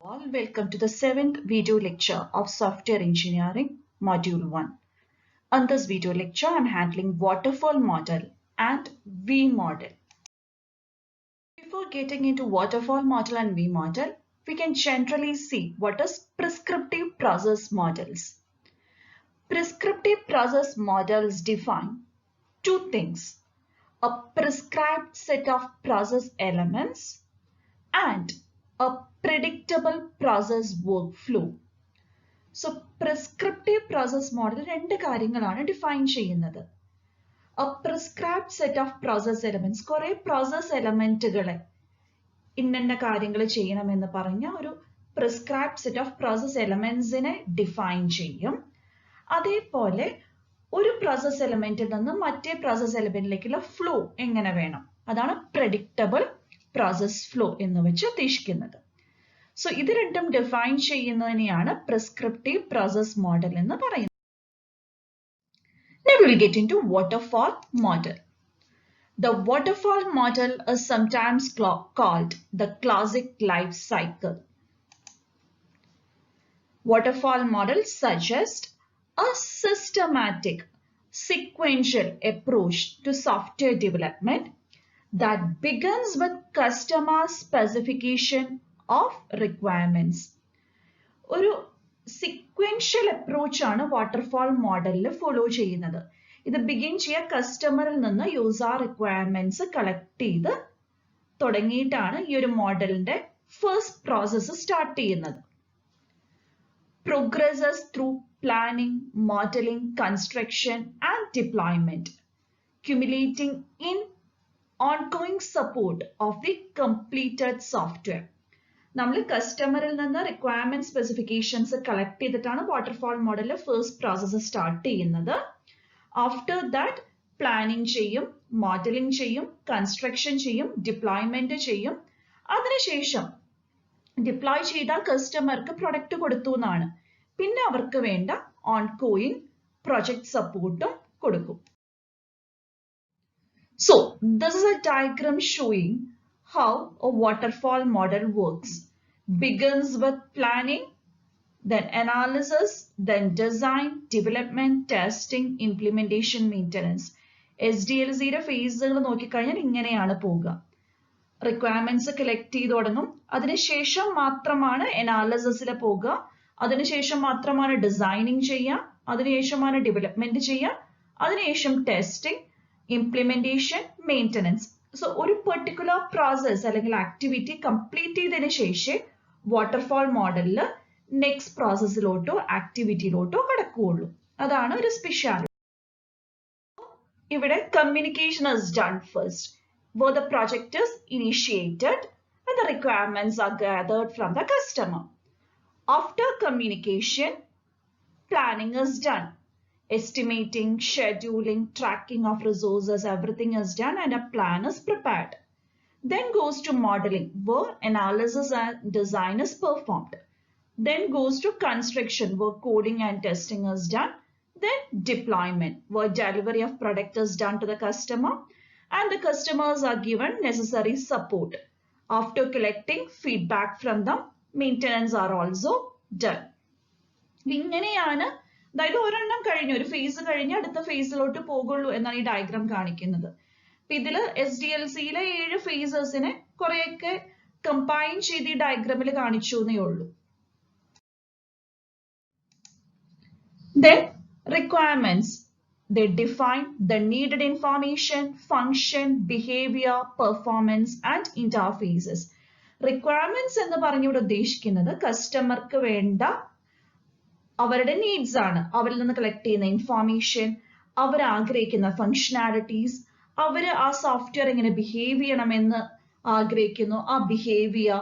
All, welcome to the 7th video lecture of Software Engineering, Module 1. On this video lecture, I'm handling waterfall model and V model. Before getting into waterfall model and V model, we can generally see what is prescriptive process models. Prescriptive process models define two things: a prescribed set of process elements and a predictable process workflow. So prescriptive process model രണ്ട് കാര്യങ്ങളാണ് define ചെയ്യുന്നത്. A prescribed set of process elements, കുറെ process എലമെന്റുകളെ ഇന്ന കാര്യങ്ങൾ ചെയ്യണമെന്ന് പറഞ്ഞ ഒരു prescribed set of process elementsനെ ഡിഫൈൻ ചെയ്യും. അതേപോലെ ഒരു പ്രോസസ് എലമെന്റിൽ നിന്ന് മറ്റേ പ്രോസസ് എലമെന്റിലേക്കുള്ള ഫ്ലോ എങ്ങനെ വേണം, അതാണ് predictable process flow എന്ന് വെച്ച് ഉദ്ദേശിക്കുന്നത്. So ഇത് രണ്ടും ഡിഫൈൻ ചെയ്യുന്നതിനെയാണ് prescriptive process model എന്ന് പറയുന്നത്. Now we will get into waterfall model. The waterfall model is sometimes called the classic life cycle. Waterfall model suggests a systematic, sequential approach to software development that begins with customer specification of requirements. ഒരു sequential approach ആണ് waterfall മോഡലിൽ follow ചെയ്യുന്നത്. ഇത് begin ചെയ്യുക കസ്റ്റമറിൽ നിന്ന് user requirements collect ചെയ്ത് തുടങ്ങിയിട്ടാണ് ഈ ഒരു മോഡലിന്റെ ഫസ്റ്റ് പ്രോസസ്സ് സ്റ്റാർട്ട് ചെയ്യുന്നത്. Progresses through planning, modeling, construction and deployment, culminating in ongoing support of the completed software. നമ്മൾ കസ്റ്റമറിൽ നിന്ന് റിക്വയർമെന്റ് സ്പെസിഫിക്കേഷൻസ് കളക്ട് ചെയ്തിട്ടാണ് വാട്ടർഫാൾ മോഡലിൽ ഫസ്റ്റ് പ്രോസസ്സ് സ്റ്റാർട്ട് ചെയ്യുന്നത്. ആഫ്റ്റർ ദാറ്റ് പ്ലാനിങ് ചെയ്യും, മോഡലിംഗ് ചെയ്യും, കൺസ്ട്രക്ഷൻ ചെയ്യും, ഡിപ്ലോയ്മെന്റ് ചെയ്യും. അതിനുശേഷം ഡിപ്ലോയ് ചെയ്താൽ കസ്റ്റമർക്ക് പ്രൊഡക്റ്റ് കൊടുത്തു എന്നാണ്. പിന്നെ അവർക്ക് വേണ്ട ഓൺഗോയിങ് പ്രൊജക്ട് സപ്പോർട്ടും കൊടുക്കും. So this is a diagram showing how a waterfall model works. Begins with planning, then analysis, then design, development, testing, implementation, maintenance. SDLCയുടെ ഫേസുകൾ നോക്കിക്കഴിഞ്ഞാൽ ഇങ്ങനെയാണ് പോവുക. റിക്വയർമെന്റ്സ് കളക്ട് ചെയ്ത് തുടങ്ങും, അതിനുശേഷം മാത്രമാണ് അനാലിസിസിൽ പോകുക, അതിനുശേഷം മാത്രമാണ് ഡിസൈനിങ് ചെയ്യുക, അതിനുശേഷമാണ് ഡെവലപ്മെന്റ് ചെയ്യുക, അതിനുശേഷം ടെസ്റ്റിംഗ്, ഇംപ്ലിമെന്റേഷൻ, മെയിൻ്റനൻസ്. സോ ഒരു പെർട്ടിക്കുലർ പ്രോസസ് അല്ലെങ്കിൽ ആക്ടിവിറ്റി കംപ്ലീറ്റ് ചെയ്തതിനു ശേഷം വാട്ടർഫാൾ മോഡലിൽ നെക്സ്റ്റ് പ്രോസസ്സിലോട്ടോ ആക്ടിവിറ്റിയിലോട്ടോ കടക്കുകയുള്ളൂ. അതാണ് ഒരു സ്പെഷ്യാലിറ്റി. ഇവിടെ communication is done first, where the project is initiated and the requirements are gathered from the customer. After communication, planning is done. Estimating, scheduling, tracking of resources, everything is done and a plan is prepared. Then goes to modeling, where analysis and design is performed. Then goes to construction, where coding and testing is done. Then deployment, where delivery of product is done to the customer and the customers are given necessary support. After collecting feedback from them, maintenance are also done. ഇങ്ങനെയാണ്, അതായത് ഒരെണ്ണം കഴിഞ്ഞു, ഒരു face കഴിഞ്ഞ് അടുത്ത ഫേസിലോട്ട് പോകുള്ളൂ എന്നാണ് ഈ ഡയഗ്രാം കാണിക്കുന്നത്. ഇതില് SDLCയിലെ 7 ഫേസസിനെ കുറെയൊക്കെ കമ്പൈൻ ചെയ്ത് ഈ ഡയഗ്രാമിൽ കാണിച്ചു എന്നേ ഉള്ളൂ. Then requirements. They define the needed information, function, behavior, performance and interfaces. Requirements എന്ന് പറഞ്ഞിവിടെ ഉദ്ദേശിക്കുന്നത് കസ്റ്റമർക്ക് വേണ്ട അവരുടെ നീഡ്സ് ആണ്. അവരിൽ നിന്ന് കളക്ട് ചെയ്യുന്ന ഇൻഫോർമേഷൻ, അവർ ആഗ്രഹിക്കുന്ന ഫങ്ഷനാലിറ്റീസ്, അവർ ആ സോഫ്റ്റ്വെയർ എങ്ങനെ ബിഹേവ് ചെയ്യണമെന്ന് ആഗ്രഹിക്കുന്നു, ആ ബിഹേവിയർ,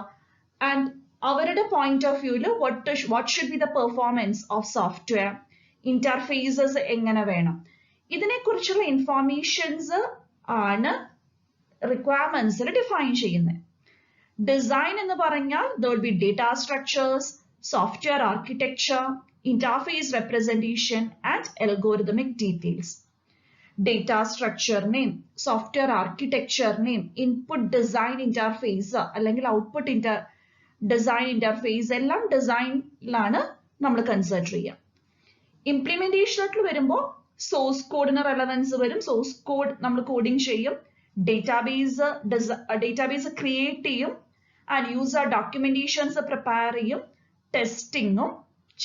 ആൻഡ് അവരുടെ പോയിന്റ് ഓഫ് വ്യൂവിൽ what should be the performance of software, interfaces എങ്ങനെ വേണം, ഇതിനെക്കുറിച്ചുള്ള ഇൻഫോർമേഷൻസ് ആണ് റിക്വയർമെന്റ്സിൽ ഡിഫൈൻ ചെയ്യുന്നത്. ഡിസൈൻ എന്ന് പറഞ്ഞാൽ there will be data structures, software architecture, interface representation and algorithmic details. Data structure name, software architecture name, input design interface അല്ലെങ്കിൽ output design interface എല്ലാം ഡിസൈനിലാണ് നമ്മൾ കൺസിഡർ ചെയ്യുക. ഇംപ്ലിമെന്റേഷനിൽ വരുമ്പോൾ സോഴ്സ് കോഡിന് റെലവൻസ് വരും. സോഴ്സ് കോഡ് നമ്മൾ കോഡിങ് ചെയ്യും, ഡേറ്റാബേസ് ക്രിയേറ്റ് ചെയ്യും, ആൻഡ് യൂസർ ഡോക്യുമെന്റേഷൻസ് പ്രിപ്പയർ ചെയ്യും, ടെസ്റ്റിങ്ങും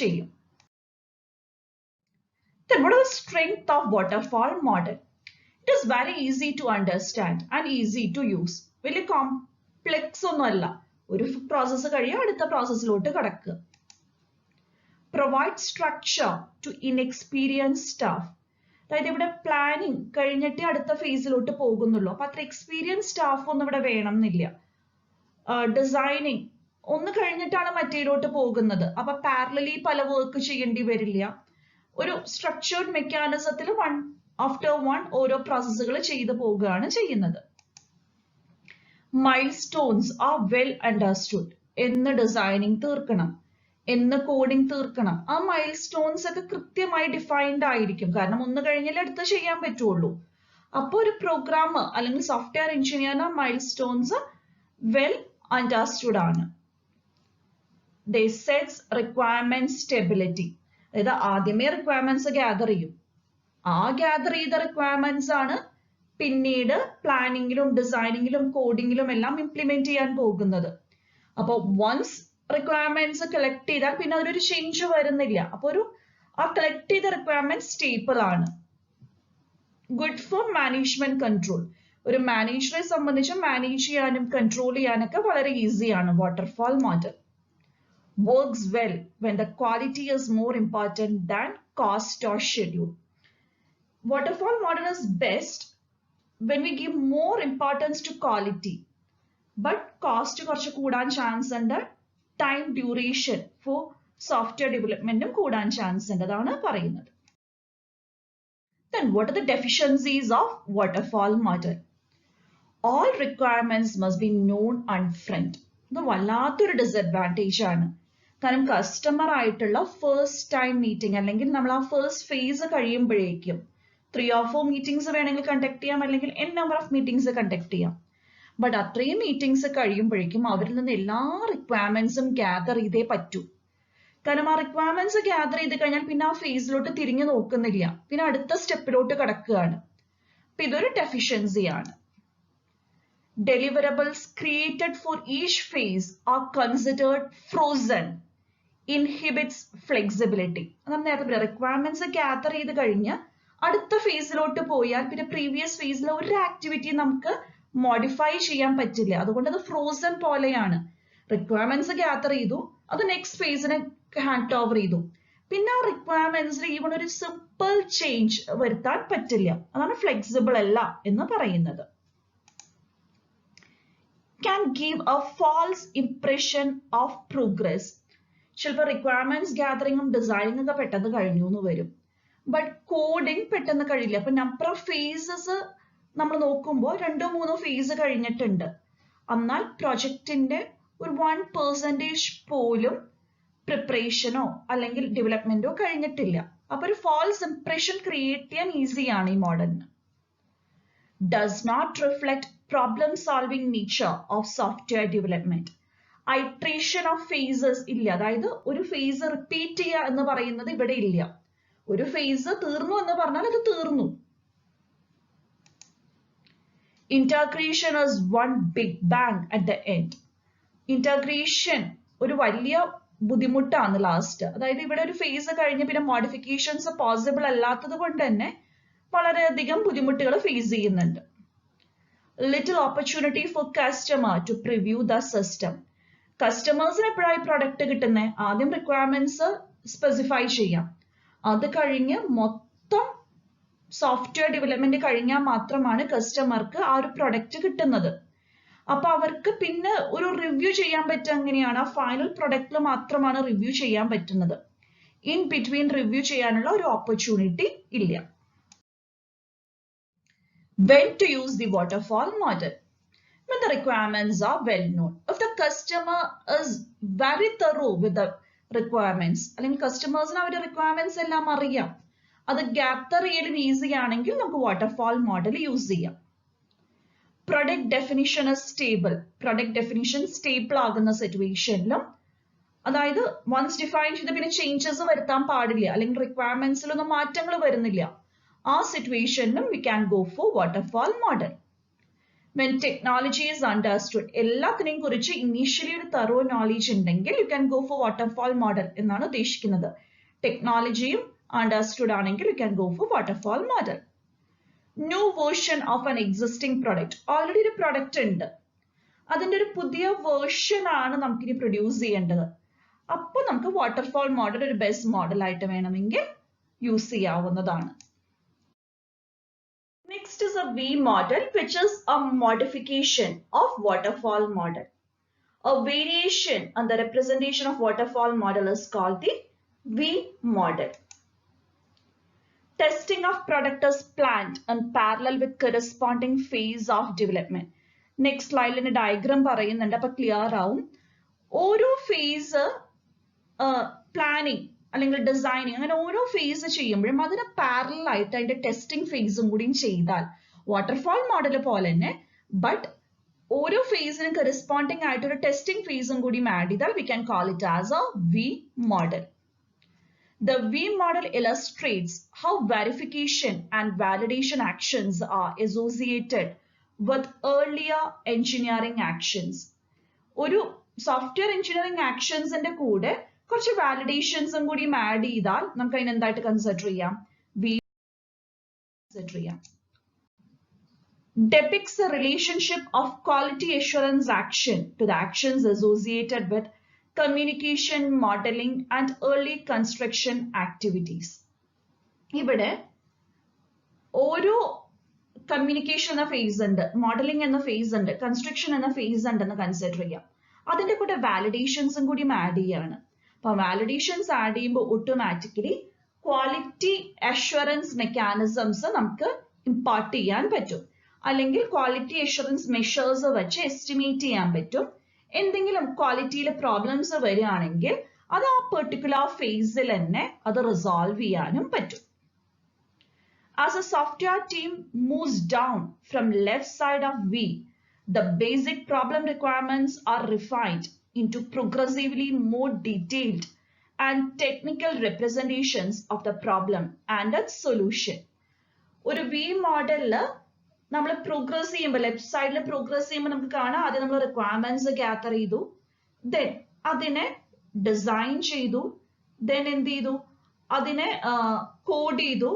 ചെയ്യും. Then what is the strength of waterfall model? It is very easy to understand and easy to use. വലിയ കോംപ്ലക്സ് ഒന്നുമല്ല. ഒരു പ്രോസസ്സ് കഴിയുക അടുത്ത പ്രോസസ്സിലോട്ട് കടക്കുക. Provide structure to inexperienced staff. അതായത് ഇവിടെ പ്ലാനിങ് കഴിഞ്ഞിട്ട് അടുത്ത ഫേസിലോട്ട് പോകുന്നുള്ളൂ. അപ്പൊ അത്ര എക്സ്പീരിയൻസ് സ്റ്റാഫ് ഒന്നും ഇവിടെ വേണമെന്നില്ല. ഡിസൈനിങ് ഒന്ന് കഴിഞ്ഞിട്ടാണ് മറ്റേലോട്ട് പോകുന്നത്. അപ്പൊ പാരലലി പല വർക്ക് ചെയ്യേണ്ടി വരില്ല. ഒരു സ്ട്രക്ചേർഡ് മെക്കാനിസത്തിൽ വൺ ആഫ്റ്റർ വൺ ഓരോ പ്രോസസ്സുകൾ ചെയ്തു പോവുകയാണ് ചെയ്യുന്നത്. Mile stones are well understood. എന്ന് ഡിസൈനിങ് തീർക്കണം, എന്ന് കോഡിങ് തീർക്കണം. ആ മൈൽ സ്റ്റോൺസ് ഒക്കെ കൃത്യമായി ഡിഫൈൻഡ് ആയിരിക്കും. കാരണം ഒന്ന് കഴിഞ്ഞാൽ അടുത്ത് ചെയ്യാൻ പറ്റുള്ളൂ. അപ്പോൾ ഒരു പ്രോഗ്രാമർ അല്ലെങ്കിൽ സോഫ്റ്റ്വെയർ എഞ്ചിനീയറിന് മൈൽ സ്റ്റോൺസ് വെൽ അണ്ടർസ്റ്റുഡ് ആണ്. They sets requirement stability. അതായത് ആദ്യമേ റിക്വയർമെന്റ്സ് ഗ്യാദർ ചെയ്യും. ആ ഗ്യാദർ ചെയ്ത റിക്വയർമെന്റ്സ് ആണ് പിന്നീട് പ്ലാനിങ്ങിലും ഡിസൈനിങ്ങിലും കോഡിങ്ങിലും എല്ലാം ഇംപ്ലിമെന്റ് ചെയ്യാൻ പോകുന്നത്. അപ്പോൾ വൺസ് റിക്വയർമെന്റ്സ് കളക്ട് ചെയ്താൽ പിന്നെ അതിലൊരു ചേഞ്ച് വരുന്നില്ല. അപ്പൊ ആ കളക്ട് ചെയ്ത റിക്വയർമെന്റ് സ്റ്റേബിൾ ആണ്. Good for management control. ഒരു മാനേജറെ സംബന്ധിച്ച് മാനേജ് ചെയ്യാനും കൺട്രോൾ ചെയ്യാനൊക്കെ വളരെ ഈസിയാണ് waterfall model. Works well when the quality is more important than cost or schedule. Waterfall model is best when we give more importance to quality, but cost കുറച്ച് കൂടാൻ chance ഉണ്ട്. Time duration four software ഡെവലപ്മെന്റും കൂടാൻ chance ഉണ്ട്. അതാണ് പറയുന്നത്. Then what are the deficiencies of waterfall model? All requirements must be known upfront. ഇത് വല്ലാത്തൊരു disadvantage ആണ്. കാരണം കസ്റ്റമർ ആയിട്ടുള്ള ഫസ്റ്റ് ടൈം മീറ്റിംഗ് അല്ലെങ്കിൽ നമ്മൾ ആ ഫസ്റ്റ് ഫേസ് കഴിയുമ്പോഴേക്കും 3 or 4 മീറ്റിംഗ്സ് വേണമെങ്കിൽ കണ്ടക്ട് ചെയ്യാം, അല്ലെങ്കിൽ n number of meetings conduct ചെയ്യാം. ബട്ട് അത്രയും മീറ്റിംഗ്സ് കഴിയുമ്പോഴേക്കും അവരിൽ നിന്ന് എല്ലാ റിക്വയർമെന്റ്സും ഗ്യാദർ ചെയ്തേ പറ്റൂ. കാരണം ആ റിക്വയർമെന്റ്സ് ഗ്യാദർ ചെയ്ത് കഴിഞ്ഞാൽ പിന്നെ ആ ഫേസിലോട്ട് തിരിഞ്ഞു നോക്കുന്നില്ല, പിന്നെ അടുത്ത സ്റ്റെപ്പിലോട്ട് കടക്കുകയാണ്. അപ്പൊ ഇതൊരു ഡെഫിഷ്യൻസിയാണ്. Deliverables created for each phase are considered frozen. Inhibits flexibility. നമ്മൾ നേരത്തെ റിക്വയർമെന്റ്സ് ഗ്യാദർ ചെയ്ത് കഴിഞ്ഞ് അടുത്ത ഫേസിലോട്ട് പോയാൽ പിന്നെ പ്രീവിയസ് ഫേസിലെ ഒരു ആക്ടിവിറ്റി നമുക്ക് മോഡിഫൈ ചെയ്യാൻ പറ്റില്ല. അതുകൊണ്ട് അത് ഫ്രോസൺ പോലെയാണ്. റിക്വയർമെന്റ്സ് ഗ്യാദർ ചെയ്തു, അത് നെക്സ്റ്റ് ഫേസിനെ ഹാൻഡ് ഓവർ ചെയ്തു, പിന്നെ ആ റിക്വയർമെന്റ്സിൽ ഈവൺ ഒരു സിമ്പിൾ ചേഞ്ച് വരുത്താൻ പറ്റില്ല. അതാണ് ഫ്ലെക്സിബിൾ അല്ല എന്ന് പറയുന്നത്. Can give a false impression of progress. ചിലപ്പോൾ റിക്വയർമെന്റ്സ് ഗ്യാദറിങ്ങും ഡിസൈനിങ് ഒക്കെ പെട്ടെന്ന് കഴിഞ്ഞു എന്ന് വരും, ബട്ട് കോഡിങ് പെട്ടെന്ന് കഴിയില്ല. അപ്പൊ നമ്പർ ഓഫ് ഫേസസ് നമ്മൾ നോക്കുമ്പോൾ 2-3 ഫേസ് കഴിഞ്ഞിട്ടുണ്ട്, എന്നാൽ പ്രൊജക്ടിന്റെ ഒരു 1% പോലും പ്രിപ്പറേഷനോ അല്ലെങ്കിൽ ഡെവലപ്മെന്റോ കഴിഞ്ഞിട്ടില്ല. അപ്പൊ ഒരു ഫാൾസ് ഇംപ്രഷൻ ക്രിയേറ്റ് ചെയ്യാൻ ഈസിയാണ് ഈ മോഡലിന്. Does not reflect problem solving nature of software development. Iteration of phases ഇല്ല. അതായത് ഒരു ഫേസ് റിപ്പീറ്റ് ചെയ്യുക എന്ന് പറയുന്നത് ഇവിടെ ഇല്ല. ഒരു ഫേസ് തീർന്നു എന്ന് പറഞ്ഞാൽ അത് തീർന്നു. Integration is one big bang at the end. Integration ഒരു വലിയ ബുദ്ധിമുട്ടാണ് ലാസ്റ്റ്. അതായത് ഇവിടെ ഒരു ഫേസ് കഴിഞ്ഞ് പിന്നെ മോഡിഫിക്കേഷൻസ് പോസിബിൾ അല്ലാത്തത് കൊണ്ട് തന്നെ വളരെയധികം ബുദ്ധിമുട്ടുകൾ ഫേസ് ചെയ്യുന്നുണ്ട്. Little opportunity for customer to preview the system. കസ്റ്റമേഴ്സിന് എപ്പോഴായി പ്രൊഡക്റ്റ് കിട്ടുന്നത്? ആദ്യം റിക്വയർമെന്റ്സ് സ്പെസിഫൈ ചെയ്യാം, അത് കഴിഞ്ഞ് മൊത്തം സോഫ്റ്റ്വെയർ ഡെവലപ്മെന്റ് കഴിഞ്ഞാൽ മാത്രമാണ് കസ്റ്റമർക്ക് ആ ഒരു പ്രൊഡക്റ്റ് കിട്ടുന്നത്. അപ്പൊ അവർക്ക് പിന്നെ ഒരു റിവ്യൂ ചെയ്യാൻ പറ്റുക എങ്ങനെയാണ്? ആ ഫൈനൽ പ്രൊഡക്റ്റിൽ മാത്രമാണ് റിവ്യൂ ചെയ്യാൻ പറ്റുന്നത്. ഇൻ ബിറ്റ്വീൻ റിവ്യൂ ചെയ്യാനുള്ള ഒരു ഓപ്പർച്യൂണിറ്റി ഇല്ല. When to use the waterfall model? When the requirements are well known. If the customer is very thorough with the requirements, അല്ലെങ്കിൽ കസ്റ്റമേഴ്സിന് അവരുടെ റിക്വയർമെന്റ്സ് എല്ലാം അറിയാം, അത് ഗ്യാദർ ചെയ്യലും ഈസി ആണെങ്കിൽ നമുക്ക് വാട്ടർഫാൾ മോഡൽ യൂസ് ചെയ്യാം. product definition is stable. Product definition stable ആകുന്ന സിറ്റുവേഷനിലും, അതായത് once define ചെയ്ത് പിന്നെ ചേഞ്ചസ് വരുത്താൻ പാടില്ല, അല്ലെങ്കിൽ റിക്വയർമെന്റ്സിലൊന്നും മാറ്റങ്ങൾ വരുന്നില്ല, ആ സിറ്റുവേഷനിലും we can go for waterfall model. When technology is understood, എല്ലാത്തിനെയും കുറിച്ച് ഇനീഷ്യലി ഒരു thorough knowledge ഉണ്ടെങ്കിൽ you can go for waterfall model എന്നാണ് ഉദ്ദേശിക്കുന്നത്. ടെക്നോളജിയും understood ആണെങ്കിൽ you can go for waterfall model. New version of an existing product. Already ഒരു product ഉണ്ട്, അതിന്റെ ഒരു പുതിയ വേർഷൻ ആണ് നമുക്കിനി പ്രൊഡ്യൂസ് ചെയ്യേണ്ടത്. അപ്പോൾ നമുക്ക് വാട്ടർഫാൾ മോഡൽ ഒരു ബെസ്റ്റ് മോഡൽ ആയിട്ട് വേണമെങ്കിൽ യൂസ് ചെയ്യാവുന്നതാണ്. Next is a V model, which is a modification of waterfall model. A variation on the representation of waterfall model is called the V model. Testing of product is planned in parallel with corresponding phase of development. Next slide in a diagram പറയുന്നുണ്ട്, അപ്പോൾ clear ആവും. ഓരോ face planning അല്ലെങ്കിൽ designing അങ്ങനെ ഓരോ face ചെയ്യുമ്പോഴും അതിന് parallel ആയിട്ട് അതിന്റെ ടെസ്റ്റിംഗ് ഫേസും കൂടി ചെയ്താൽ വാട്ടർഫാൾ മോഡൽ പോലെ തന്നെ, ബട്ട് ഓരോ ഫേസിനും കറസ്പോണ്ടിങ് ആയിട്ട് ഒരു ടെസ്റ്റിംഗ് ഫേസും കൂടി ആഡ് ചെയ്താൽ we can call it as a V model. The V model illustrates how verification and validation actions are associated with earlier engineering actions. ഒരു സോഫ്റ്റ്വെയർ എഞ്ചിനീയറിംഗ് ആക്ഷൻസിന്റെ കൂടെ കുറച്ച് വാലിഡേഷൻസും കൂടി ആഡ് ചെയ്താൽ നമുക്ക് അതിനെ എന്തായിട്ട് കൺസിഡർ ചെയ്യാം? കൺസിഡർ ചെയ്യാം. Depicts the relationship of quality assurance action to the actions associated with communication, modeling and early construction activities. ഇവിടെ ഓരോ കമ്മ്യൂണിക്കേഷൻ എന്ന ഫേസ് ഉണ്ട്, മോഡലിംഗ് എന്ന ഫേസ് ഉണ്ട്, കൺസ്ട്രക്ഷൻ എന്ന ഫേസ് ഉണ്ടെന്ന് കൺസിഡർ ചെയ്യാം. അതിന്റെ കൂടെ വാലിഡേഷൻസും കൂടി ആഡ് ചെയ്യാണ്. അപ്പൊ വാലിഡേഷൻസ് ആഡ് ചെയ്യുമ്പോൾ ഓട്ടോമാറ്റിക്കലി ക്വാളിറ്റി അഷ്വറൻസ് മെക്കാനിസംസ് നമുക്ക് ഇമ്പാർട്ട് ചെയ്യാൻ പറ്റും, അല്ലെങ്കിൽ ക്വാളിറ്റി അഷ്വറൻസ് മെഷേഴ്സ് വെച്ച് എസ്റ്റിമേറ്റ് ചെയ്യാൻ പറ്റും. എന്തെങ്കിലും ക്വാളിറ്റിയിൽ പ്രോബ്ലംസ് വരികയാണെങ്കിൽ അത് ആ പെർട്ടിക്കുലർ ഫേസിൽ തന്നെ അത് റിസോൾവ് ചെയ്യാനും പറ്റും. As a software team moves down from left side of V, the basic problem requirements are refined into progressively more detailed and technical representations of the problem and its solution. ഒരു V മോഡലിൽ നമ്മൾ progress ചെയ്യുമ്പോൾ, left സൈഡിൽ progress ചെയ്യുമ്പോൾ നമുക്ക് കാണാം ആദ്യം നമ്മൾ റിക്വയർമെന്റ്സ് ഗ്യാദർ ചെയ്തു, ദെൻ അതിനെ ഡിസൈൻ ചെയ്തു, ദെൻ എന്ത് ചെയ്തു, അതിനെ കോഡ് ചെയ്തു,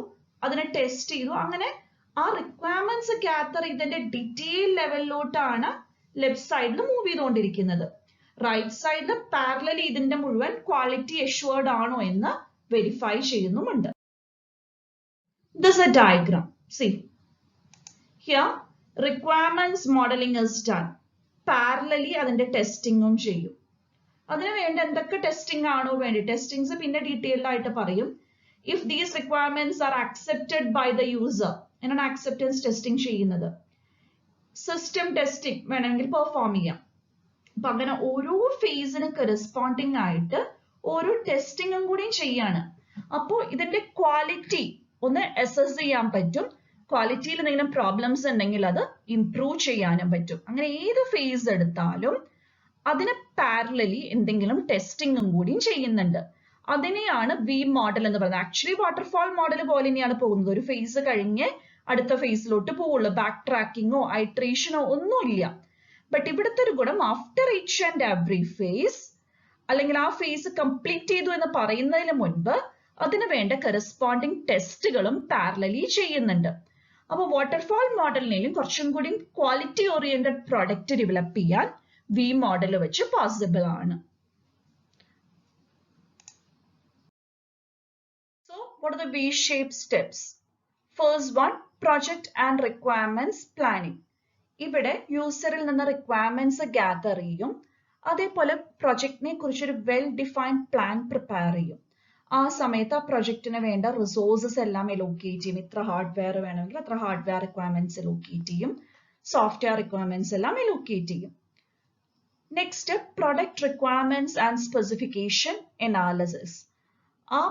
അതിനെ ടെസ്റ്റ് ചെയ്തു. അങ്ങനെ ആ റിക്വയർമെന്റ്സ് ഗ്യാദർ ചെയ്തതിന്റെ ഡീറ്റെയിൽ ലെവലിലോട്ടാണ് ലെഫ്റ്റ് സൈഡിൽ മൂവ് ചെയ്തുകൊണ്ടിരിക്കുന്നത്. റൈറ്റ് സൈഡിൽ പാരലലി ഇതിന്റെ മുഴുവൻ ക്വാളിറ്റി അഷ്വേർഡ് ആണോ എന്ന് വെരിഫൈ ചെയ്യുന്നുമുണ്ട്. This is a diagram. See, here requirements modeling is done. Parallelly അതിന്റെ ടെസ്റ്റിംഗും ചെയ്യും. അതിന് വേണ്ട എന്തൊക്കെ ടെസ്റ്റിംഗ് ആണോ വേണ്ടി, ടെസ്റ്റിംഗ്സ് പിന്നെ ഡീറ്റെയിൽഡ് ആയിട്ട് പറയും. If these requirements are accepted by the user, എന്നാണ് acceptance testing ചെയ്യുന്നത്. സിസ്റ്റം ടെസ്റ്റിംഗ് വേണമെങ്കിൽ പെർഫോം ചെയ്യാം. അപ്പൊ അങ്ങനെ ഓരോ ഫേസിന് കറസ്പോണ്ടിങ് ആയിട്ട് ഓരോ ടെസ്റ്റിംഗും കൂടി ചെയ്യാണ്. അപ്പോൾ ഇതിന്റെ ക്വാളിറ്റി ഒന്ന് അസസ് ചെയ്യാൻ പറ്റും, ക്വാളിറ്റിയിൽ എന്തെങ്കിലും പ്രോബ്ലംസ് ഉണ്ടെങ്കിൽ അത് ഇംപ്രൂവ് ചെയ്യാനും പറ്റും. അങ്ങനെ ഏത് ഫേസ് എടുത്താലും അതിന് പാരലലി എന്തെങ്കിലും ടെസ്റ്റിംഗും കൂടി ചെയ്യുന്നുണ്ട്. അതിനെയാണ് വി മോഡൽ എന്ന് പറയുന്നത്. ആക്ച്വലി വാട്ടർഫാൾ മോഡൽ പോലെ തന്നെയാണ് പോകുന്നത്. ഒരു ഫേസ് കഴിഞ്ഞ് അടുത്ത ഫേസിലോട്ട് പോവുള്ളൂ, ബാക്ക് ട്രാക്കിങ്ങോ ഐട്രേഷനോ ഒന്നുമില്ല. ബട്ട് ഇവിടുത്തെ ഒരു ഗുണം, after each and every phase അല്ലെങ്കിൽ ആ ഫേസ് കംപ്ലീറ്റ് ചെയ്തു എന്ന് പറയുന്നതിന് മുൻപ് അതിന് വേണ്ട കറസ്പോണ്ടിങ് ടെസ്റ്റുകളും പാരലലി ചെയ്യുന്നുണ്ട്. അപ്പോൾ വാട്ടർഫാൾ മോഡലിനെയും കുറച്ചും കൂടി ക്വാളിറ്റി ഓറിയന്റഡ് പ്രോഡക്റ്റ് ഡെവലപ്പ് ചെയ്യാൻ വി മോഡൽ വെച്ച് പോസിബിൾ ആണ്. So what are the V-shaped steps? First one, project and requirements planning. ഇവിടെ യൂസറിൽ നിന്ന് റിക്വയർമെന്റ്സ് ഗ്യാദർ ചെയ്യും, അതേപോലെ പ്രൊജക്ടിനെ കുറിച്ചൊരു വെൽ ഡിഫൈൻഡ് പ്ലാൻ പ്രിപ്പയർ ചെയ്യും. ആ സമയത്ത് ആ പ്രൊജക്ടിന് വേണ്ട റിസോഴ്സസ് എല്ലാം എലോക്കേറ്റ് ചെയ്യും. ഇത്ര ഹാർഡ്വെയർ വേണമെങ്കിൽ അത്ര ഹാർഡ്വെയർ റിക്വയർമെന്റ്സ് എലോക്കേറ്റ് ചെയ്യും, സോഫ്റ്റ്വെയർ റിക്വയർമെന്റ്സ് എല്ലാം എലോക്കേറ്റ് ചെയ്യും. Next, product requirements and specification analysis. ആ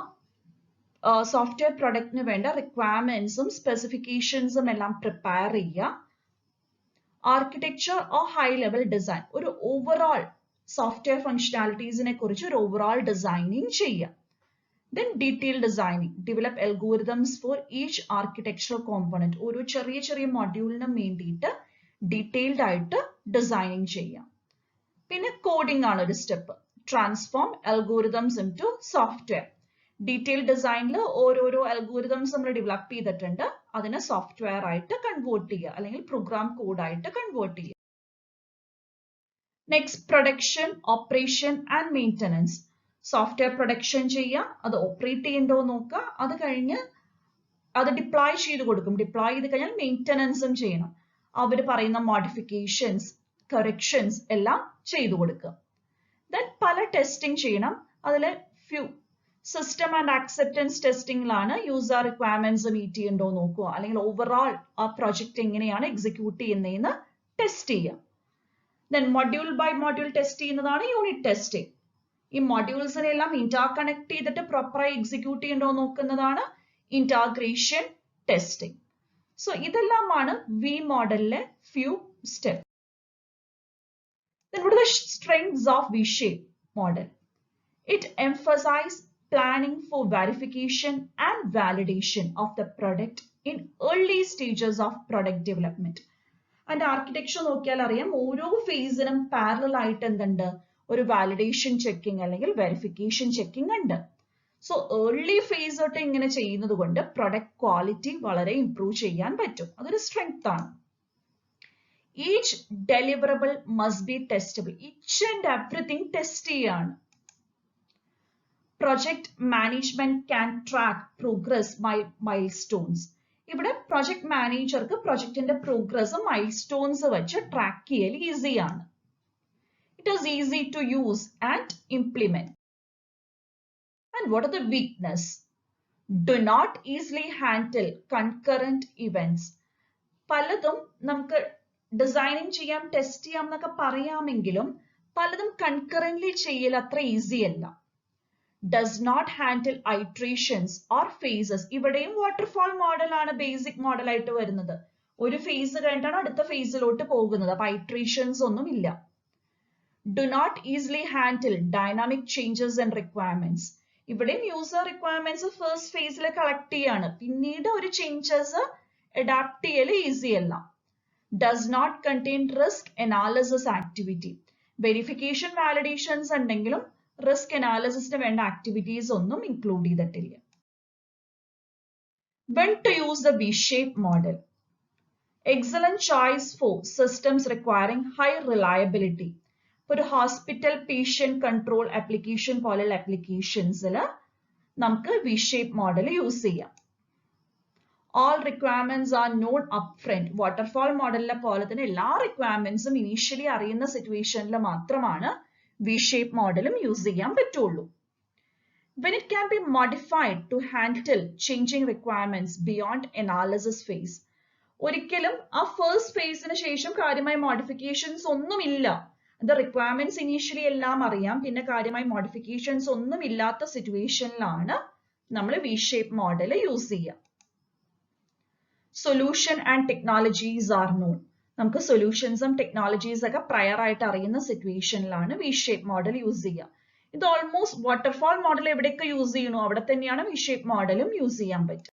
സോഫ്റ്റ്വെയർ പ്രൊഡക്റ്റിന് വേണ്ട റിക്വയർമെന്റ്സും സ്പെസിഫിക്കേഷൻസും എല്ലാം പ്രിപ്പയർ ചെയ്യുക. Architecture or high level design, ഒരു ഓവറോൾ സോഫ്റ്റ്വെയർ ഫംഗ്ഷനാലിറ്റീസിനെ കുറിച്ച് ഒരു ഓവറോൾ ഡിസൈനിങ് ചെയ്യുക. Then detailed designing, develop algorithms for each architectural component. ഓരോ ചെറിയ ചെറിയ മൊഡ്യൂളിനും വേണ്ടിയിട്ട് ഡീറ്റെയിൽഡ് ആയിട്ട് ഡിസൈനിങ് ചെയ്യാം. പിന്നെ കോഡിംഗ് ആണ് ഒരു step. Transform algorithms into software. Detailed ഡിസൈനിൽ ഓരോരോ അൽഗോരിതംസ് നമ്മൾ ഡെവലപ്പ് ചെയ്തിട്ടുണ്ട്, അതിനെ സോഫ്റ്റ്വെയർ ആയിട്ട് കൺവേർട്ട് ചെയ്യുക അല്ലെങ്കിൽ പ്രോഗ്രാം കോഡായിട്ട് കൺവേർട്ട് ചെയ്യുക. Next production, operation and maintenance. Software production ചെയ്യുക, അത് ഓപ്പറേറ്റ് ചെയ്യുന്നുണ്ടോ നോക്കുക, അത് കഴിഞ്ഞ് അത് ഡിപ്ലോയ് ചെയ്ത് കൊടുക്കും. ഡിപ്ലോയ് ചെയ്ത് കഴിഞ്ഞാൽ മെയിൻ്റനൻസും ചെയ്യണം. അവർ പറയുന്ന മോഡിഫിക്കേഷൻസ്, കറക്ഷൻസ് എല്ലാം ചെയ്തു കൊടുക്കുക. ദെൻ പല ടെസ്റ്റിംഗ് ചെയ്യണം. അതിൽ ഫ്യൂ സിസ്റ്റം ആൻഡ് ആക്സെപ്റ്റൻസ് ടെസ്റ്റിംഗിലാണ് യൂസർ റിക്വയർമെന്റ്സ് മീറ്റ് ചെയ്യുന്നുണ്ടോ നോക്കുക, അല്ലെങ്കിൽ ഓവറോൾ ആ പ്രോജക്റ്റ് എങ്ങനെയാണ് എക്സിക്യൂട്ട് ചെയ്യുന്നതെന്ന് ടെസ്റ്റ് ചെയ്യുക. Then module by module test ചെയ്യുന്നതാണ് യൂണിറ്റ് ടെസ്റ്റിംഗ്. ഈ മൊഡ്യൂൾസിനെ എല്ലാം ഇന്റർ കണക്ട് ചെയ്തിട്ട് പ്രോപ്പറായി എക്സിക്യൂട്ട് ചെയ്യണ്ടോ നോക്കുന്നതാണ് ഇന്റഗ്രേഷൻ ടെസ്റ്റിംഗ്. സോ ഇതെല്ലാമാണ് വി മോഡലിലെ few step. Then what are the strengths of V-shape model? It emphasizes planning for verification and validation of the product in early stages of product development. And architecture നോക്കിയാൽ അറിയാം, ഓരോ ഫേസിനും parallel ആയിട്ട് എന്തുണ്ട്, ഒരു validation checking അല്ലെങ്കിൽ verification checking ഉണ്ട്. So early face തൊട്ട് ഇങ്ങനെ ചെയ്യുന്നത് കൊണ്ട് പ്രൊഡക്റ്റ് ക്വാളിറ്റി വളരെ ഇംപ്രൂവ് ചെയ്യാൻ പറ്റും. അതൊരു സ്ട്രെങ്ത് ആണ്. Each deliverable must be testable. Each and everything test ചെയ്യാണ്. Project management can track progress by milestones. ഇവിടെ പ്രൊജക്ട് മാനേജർക്ക് പ്രൊജക്ടിന്റെ പ്രോഗ്രസ് മൈൽസ്റ്റോൺസ് വെച്ച് ട്രാക്ക് ചെയ്യൽ ഈസിയാണ്. It is easy to use and implement. And what are the weakness? Do not easily handle concurrent events. പലതും നമുക്ക് designing ചെയ്യാം, test ചെയ്യാം എന്നൊക്കെ പറയാമെങ്കിലും പലതും കൺകറന്റ്ലി ചെയ്യൽ അത്ര ഈസി അല്ല. Does not handle iterations or phases. ഇവിടെയും വാട്ടർഫാൾ മോഡലാണ് ബേസിക് മോഡലായിട്ട് വരുന്നത്. ഒരു ഫേസ് കഴിഞ്ഞിട്ടാണ് അടുത്ത ഫേസിലോട്ട് പോകുന്നത്, അപ്പൊ ഐട്രേഷൻസ് ഒന്നും ഇല്ല. Do not easily handle dynamic changes and requirements. ഇവിടെയും യൂസർ റിക്വയർമെന്റ്സ് ഫസ്റ്റ് ഫേസിൽ കളക്ട് ചെയ്യാണ്, പിന്നീട് ഒരു ചേഞ്ചസ് അഡാപ്റ്റ് ചെയ്യൽ ഈസി അല്ല. Does not contain risk analysis activity. Verification validations ഉണ്ടെങ്കിലും risk analysis വേണ്ട activities ഒന്നും include ചെയ്തിട്ടില്ല. When to use the V-shape model? Excellent choice for systems requiring high reliability. ഒരു hospital patient control application പോലുള്ള applications-ൽ നമുക്ക് V-shape model use ചെയ്യാം. All requirements are known upfront. Waterfall മോഡലിലെ പോലെ തന്നെ എല്ലാ റിക്വയർമെന്റ്സും ഇനീഷ്യലി അറിയുന്ന സിറ്റുവേഷനിൽ മാത്രമാണ് V-shape മോഡലും യൂസ് ചെയ്യാൻ പറ്റുള്ളൂ. When it can be modified to handle changing requirements beyond analysis phase. ഒരിക്കലും ആ ഫസ്റ്റ് ഫേസിന് ശേഷം കാര്യമായ മോഡിഫിക്കേഷൻസ് ഒന്നുമില്ല. അത് റിക്വയർമെന്റ്സ് ഇനീഷ്യലി എല്ലാം അറിയാം, പിന്നെ കാര്യമായ മോഡിഫിക്കേഷൻസ് ഒന്നും ഇല്ലാത്ത സിറ്റുവേഷനിലാണ് നമ്മൾ V-shape മോഡൽ യൂസ് ചെയ്യുക. Solution and technologies are known. നമുക്ക് സൊല്യൂഷൻസും ടെക്നോളജീസ് ഒക്കെ പ്രയർ ആയിട്ട് അറിയുന്ന സിറ്റുവേഷനിലാണ് V-shape മോഡൽ യൂസ് ചെയ്യുക. ഇത് ഓൾമോസ്റ്റ് വാട്ടർഫാൾ മോഡൽ എവിടെയൊക്കെ യൂസ് ചെയ്യണോ അവിടെ തന്നെയാണ് V-shape മോഡലും യൂസ് ചെയ്യാൻ പറ്റുക.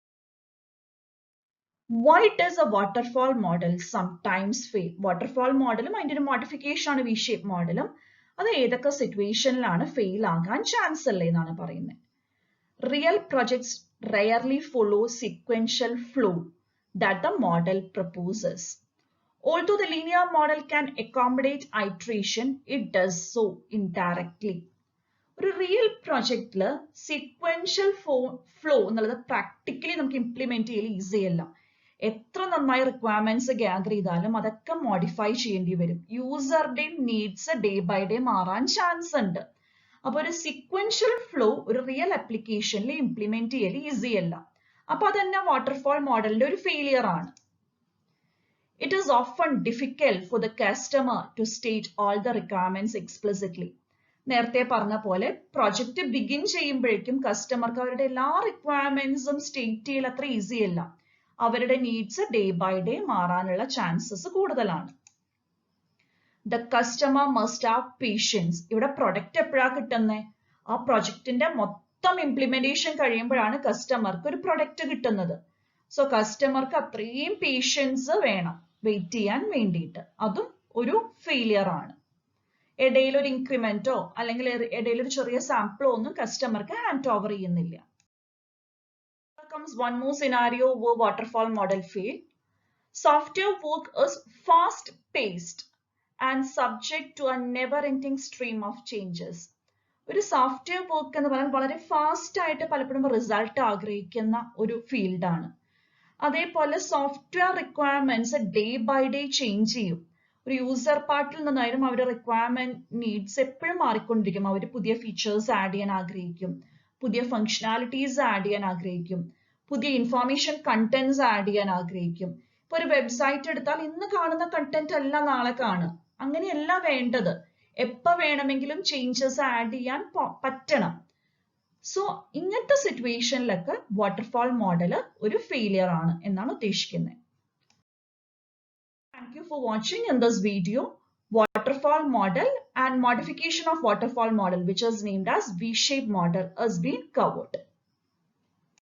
Why does a waterfall model sometimes fail? Waterfall മോഡലും അതിന്റെ ഒരു മോഡിഫിക്കേഷൻ ആണ് V-shape മോഡലും. അത് ഏതൊക്കെ സിറ്റുവേഷനിലാണ് ഫെയിൽ ആകാൻ ചാൻസ് ഉള്ളത് എന്നാണ് പറയുന്നത്. Real projects rarely follow sequential flow that the model proposes. Although the linear model can accommodate iteration, it does so indirectly. ഒരു റിയൽ പ്രൊജക്റ്റിൽ സീക്വൻഷ്യൽ ഫ്ലോ എന്നുള്ളത് പ്രാക്ടിക്കലി നമുക്ക് ഇംപ്ലിമെന്റ് ചെയ്യൽ ഈസി അല്ല. എത്ര നന്നായി റിക്വയർമെന്റ്സ് ഗ്യാദർ ചെയ്താലും അതൊക്കെ മോഡിഫൈ ചെയ്യേണ്ടി വരും. യൂസറുടെ നീഡ്സ് ഡേ ബൈ ഡേ മാറാൻ ചാൻസ് ഉണ്ട്. അപ്പൊ ഒരു സീക്വൻഷ്യൽ ഫ്ലോ ഒരു റിയൽ ആപ്ലിക്കേഷനിൽ ഇംപ്ലിമെന്റ് ചെയ്യൽ ഈസി അല്ല. അപ്പൊ അതന്നെ വാട്ടർഫാൾ മോഡലിന്റെ ഒരു ഫെയിലിയർ ആണ്. It is often difficult for the customer to state all the requirements explicitly. നേരത്തെ പറഞ്ഞ പോലെ പ്രോജക്റ്റ് ബിഗിൻ ചെയ്യുമ്പോഴേക്കും കസ്റ്റമർക്ക് അവരുടെ എല്ലാ റിക്വയർമെന്റ്സും സ്റ്റേറ്റ് ചെയ്യൽ അത്ര ഈസി അല്ല. അവരുടെ നീഡ്സ് ഡേ ബൈ ഡേ മാറാനുള്ള ചാൻസസ് കൂടുതലാണ്. The customer must have patience. ഇവിടെ പ്രൊഡക്റ്റ് എപ്പോഴാണ് കിട്ടുന്നത്? ആ പ്രൊജക്റ്റിന്റെ മൊത്തം ഇംപ്ലിമെന്റേഷൻ കഴിയുമ്പോഴാണ് കസ്റ്റമർക്ക് ഒരു പ്രൊഡക്റ്റ് കിട്ടുന്നത്. സോ കസ്റ്റമർക്ക് അത്രയും പേഷ്യൻസ് വേണം വെയിറ്റ് ചെയ്യാൻ വേണ്ടിയിട്ട്. അതും ഒരു ഫെയിലിയർ ആണ്. ഇടയിൽ ഒരു ഇൻക്രിമെന്റോ അല്ലെങ്കിൽ ഇടയിൽ ഒരു ചെറിയ സാമ്പിളോ ഒന്നും കസ്റ്റമർക്ക് ഹാൻഡ് ഓവർ ചെയ്യുന്നില്ല. Comes one more scenario where waterfall model failed. Software work is fast paced and subject to a never ending stream of changes. ഒരു സോഫ്റ്റ്വെയർ വർക്ക് എന്ന് പറയുന്നത് വളരെ ഫാസ്റ്റ് ആയിട്ട് പലപ്പോഴും റിസൾട്ട് ആഗ്രഹിക്കുന്ന ഒരു ഫീൽഡാണ്. അതേപോലെ software requirements day by day change ചെയ്യും. ഒരു യൂസർ പാർട്ടിൽ നിന്നായാലും അവരുടെ റിക്വയർമെന്റ് നീഡ്സ് എപ്പോഴും മാറിക്കൊണ്ടിരിക്കും. അവർ പുതിയ ഫീച്ചേഴ്സ് ആഡ് ചെയ്യാൻ ആഗ്രഹിക്കും, പുതിയ ഫങ്ഷനാലിറ്റീസ് ആഡ് ചെയ്യാൻ ആഗ്രഹിക്കും, പുതിയ ഇൻഫോർമേഷൻ കണ്ടന്റ്സ് ആഡ് ചെയ്യാൻ ആഗ്രഹിക്കും. ഇപ്പൊ ഒരു വെബ്സൈറ്റ് എടുത്താൽ ഇന്ന് കാണുന്ന കണ്ടന്റ് അല്ല നാളെ കാണും. അങ്ങനെയല്ല വേണ്ടത്. എപ്പോ വേണമെങ്കിലും ചേഞ്ചസ് ആഡ് ചെയ്യാൻ പറ്റണം. സോ ഇങ്ങനത്തെ സിറ്റുവേഷനിലൊക്കെ വാട്ടർഫാൾ മോഡൽ ഒരു ഫെയിലിയർ ആണ് എന്നാണ് ഉദ്ദേശിക്കുന്നത്. Thank you for watching. In this video, waterfall model and modification of waterfall model, which is named as V-shaped model, has been covered.